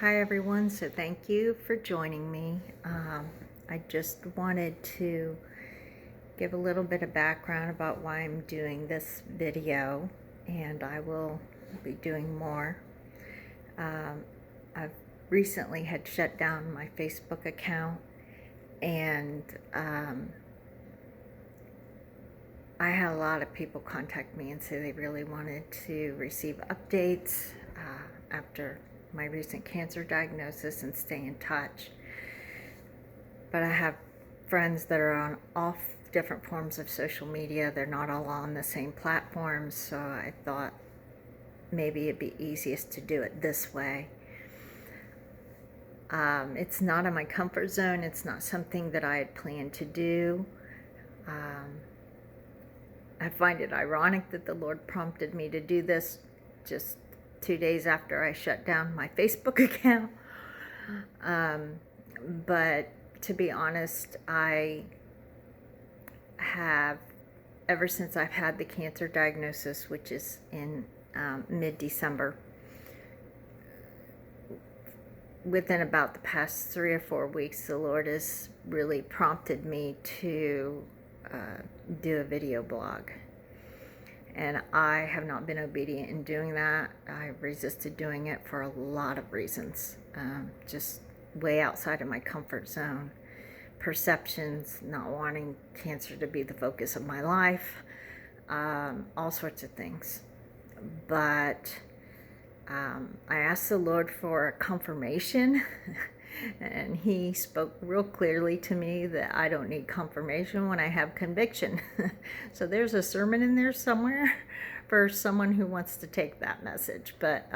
Hi everyone, so thank you for joining me. I just wanted to give a little bit of background about why I'm doing this video, and I will be doing more. I've recently had shut down my Facebook account, and I had a lot of people contact me and say they really wanted to receive updates after my recent cancer diagnosis and stay in touch. But I have friends that are on all different forms of social media. They're not all on the same platforms, so I thought maybe it'd be easiest to do it this way. It's not in my comfort zone. It's not something that I had planned to do. I find it ironic that the Lord prompted me to do this just 2 days after I shut down my Facebook account. But to be honest, I have, ever since I've had the cancer diagnosis, which is in mid-December, within about the past 3 or 4 weeks, the Lord has really prompted me to do a video blog. And I have not been obedient in doing that. I resisted doing it for a lot of reasons. Just way outside of my comfort zone. Perceptions, not wanting cancer to be the focus of my life, all sorts of things. But I asked the Lord for a confirmation, and He spoke real clearly to me that I don't need confirmation when I have conviction. So there's a sermon in there somewhere for someone who wants to take that message. But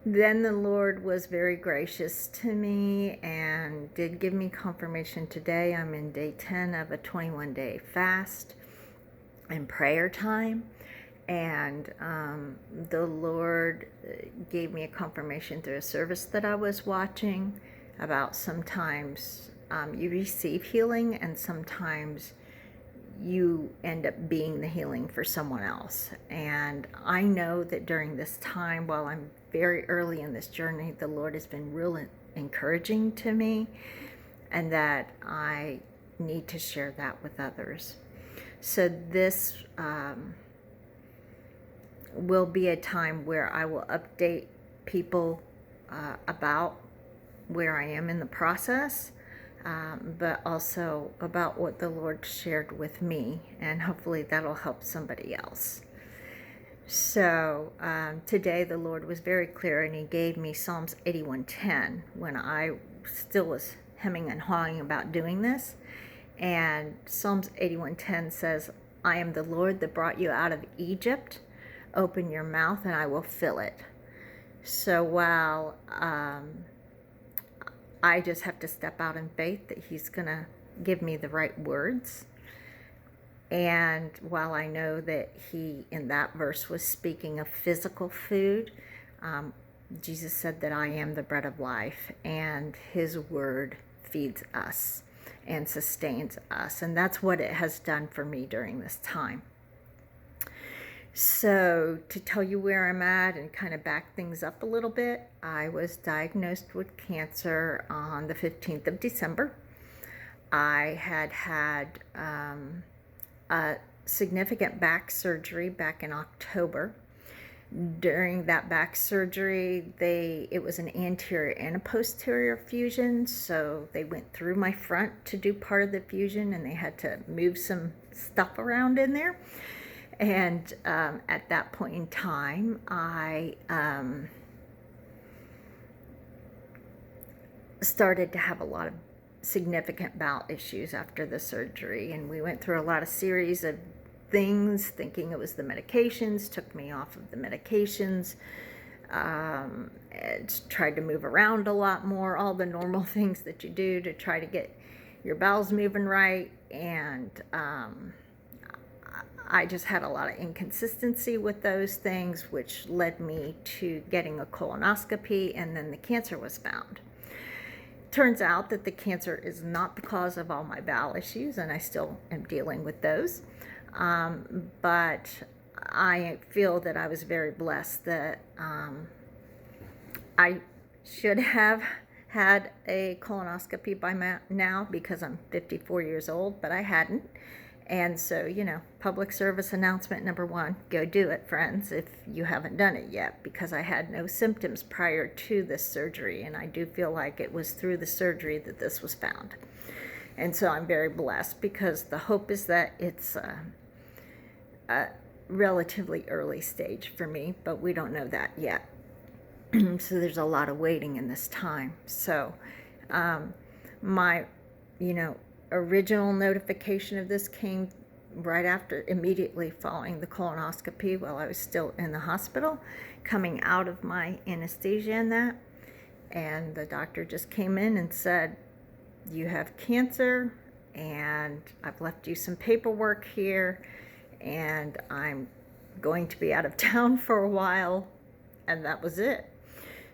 then the Lord was very gracious to me and did give me confirmation today. I'm in day 10 of a 21-day fast and prayer time. And the Lord gave me a confirmation through a service that I was watching about sometimes you receive healing and sometimes you end up being the healing for someone else. And I know that during this time, while I'm very early in this journey, the Lord has been really encouraging to me, and that I need to share that with others. So this will be a time where I will update people about where I am in the process, but also about what the Lord shared with me, and hopefully that'll help somebody else. So today the Lord was very clear, and He gave me Psalms 81:10 when I still was hemming and hawing about doing this. And Psalms 81:10 says, "I am the Lord that brought you out of Egypt. Open your mouth and I will fill it." So while I just have to step out in faith that He's going to give me the right words, and while I know that He, in that verse, was speaking of physical food, Jesus said that I am the bread of life, and His word feeds us and sustains us. And that's what it has done for me during this time. So to tell you where I'm at and kind of back things up a little bit, I was diagnosed with cancer on the 15th of December. I had had a significant back surgery back in October. During that back surgery, it was an anterior and a posterior fusion, so they went through my front to do part of the fusion, and they had to move some stuff around in there. And at that point in time, I started to have a lot of significant bowel issues after the surgery. And we went through a lot of series of things, thinking it was the medications, took me off of the medications, tried to move around a lot more, all the normal things that you do to try to get your bowels moving right. And I just had a lot of inconsistency with those things, which led me to getting a colonoscopy, and then the cancer was found. Turns out that the cancer is not the cause of all my bowel issues, and I still am dealing with those. But I feel that I was very blessed that I should have had a colonoscopy by now because I'm 54 years old, but I hadn't. And so, you know, public service announcement number one, go do it, friends, if you haven't done it yet, because I had no symptoms prior to this surgery, and I do feel like it was through the surgery that this was found. And so I'm very blessed, because the hope is that it's a relatively early stage for me, but we don't know that yet. So there's a lot of waiting in this time. So my, you know, original notification of this came right after, immediately following the colonoscopy while I was still in the hospital, coming out of my anesthesia and that. And the doctor just came in and said, you have cancer, and I've left you some paperwork here, and I'm going to be out of town for a while. And that was it.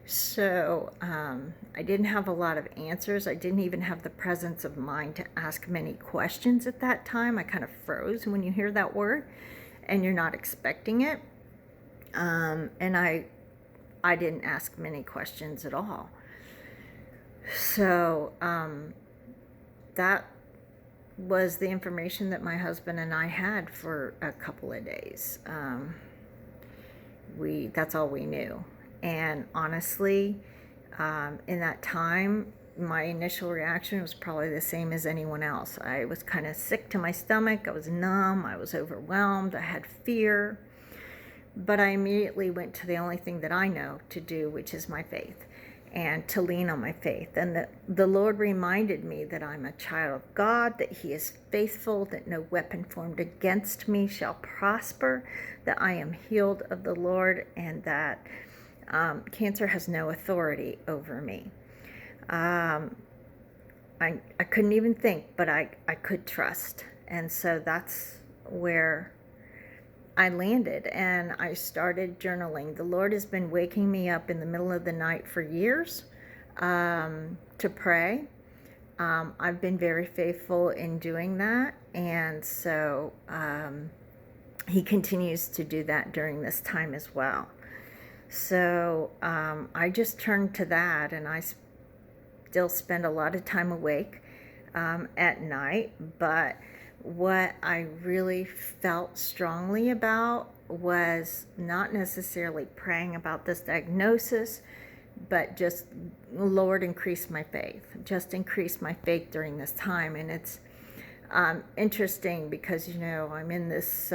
So I didn't have a lot of answers. I didn't even have the presence of mind to ask many questions at that time. I kind of froze when you hear that word and you're not expecting it. And I didn't ask many questions at all. So that was the information that my husband and I had for a couple of days. That's all we knew. And honestly, in that time, my initial reaction was probably the same as anyone else. I was kind of sick to my stomach. I was numb. I was overwhelmed. I had fear. But I immediately went to the only thing that I know to do, which is my faith, and to lean on my faith. And the Lord reminded me that I'm a child of God, that He is faithful, that no weapon formed against me shall prosper, that I am healed of the Lord, and that cancer has no authority over me. I couldn't even think, but I could trust. And so that's where I landed, and I started journaling. The Lord has been waking me up in the middle of the night for years to pray. I've been very faithful in doing that, and so He continues to do that during this time as well. So I just turned to that, and I still spend a lot of time awake at night. But what I really felt strongly about was not necessarily praying about this diagnosis, but just, Lord, increase my faith. Just increase my faith during this time. And it's interesting because, you know, I'm in this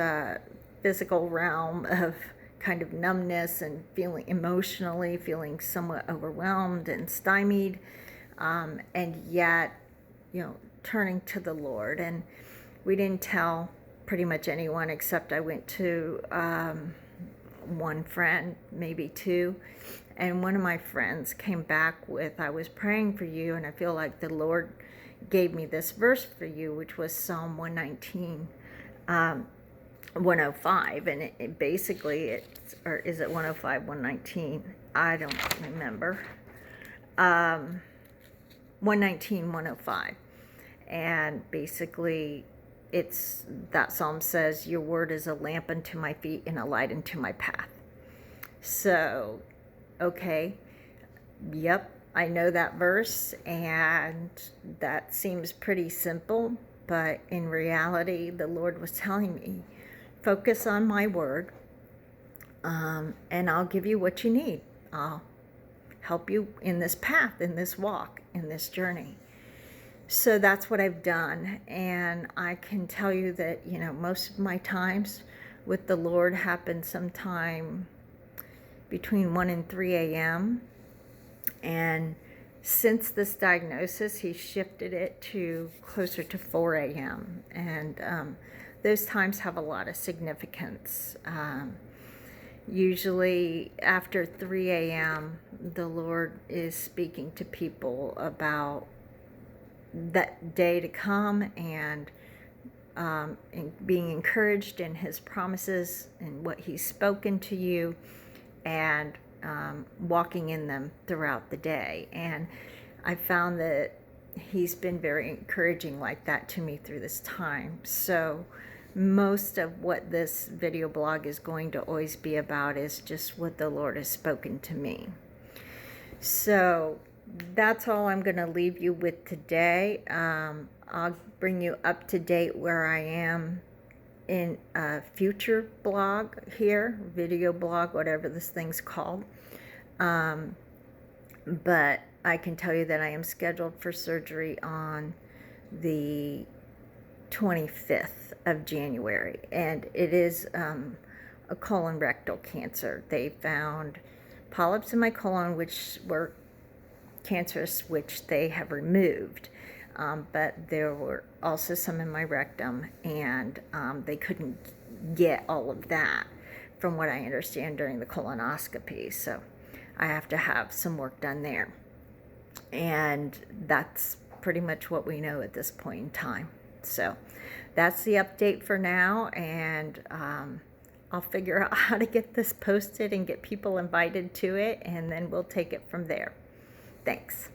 physical realm of kind of numbness and feeling somewhat overwhelmed and stymied, and yet, you know, turning to the Lord. And we didn't tell pretty much anyone, except I went to one friend, maybe two, and one of my friends came back with, I was praying for you, and I feel like the Lord gave me this verse for you, which was Psalm 119, 105, and it basically, or is it 105, 119? I don't remember. 119, 105. And basically, it's, that psalm says, your word is a lamp unto my feet and a light unto my path. So, okay, yep, I know that verse, and that seems pretty simple, but in reality, the Lord was telling me, focus on my word, and I'll give you what you need. I'll help you in this path, in this walk, in this journey. So that's what I've done, and I can tell you that, you know, most of my times with the Lord happen sometime between 1 and 3 a.m., and since this diagnosis, He shifted it to closer to 4 a.m., and those times have a lot of significance. Usually after 3 a.m., the Lord is speaking to people about that day to come, and being encouraged in His promises and what He's spoken to you, and walking in them throughout the day. And I found that He's been very encouraging like that to me through this time. So most of what this video blog is going to always be about is just what the Lord has spoken to me. So that's all I'm going to leave you with today. I'll bring you up to date where I am in a future blog here, video blog, whatever this thing's called. But I can tell you that I am scheduled for surgery on the 25th of January, and it is a colon rectal cancer. They found polyps in my colon which were cancerous, which they have removed, but there were also some in my rectum, and they couldn't get all of that from what I understand during the colonoscopy, so I have to have some work done there. And that's pretty much what we know at this point in time. So that's the update for now, and I'll figure out how to get this posted and get people invited to it, and then we'll take it from there. Thanks.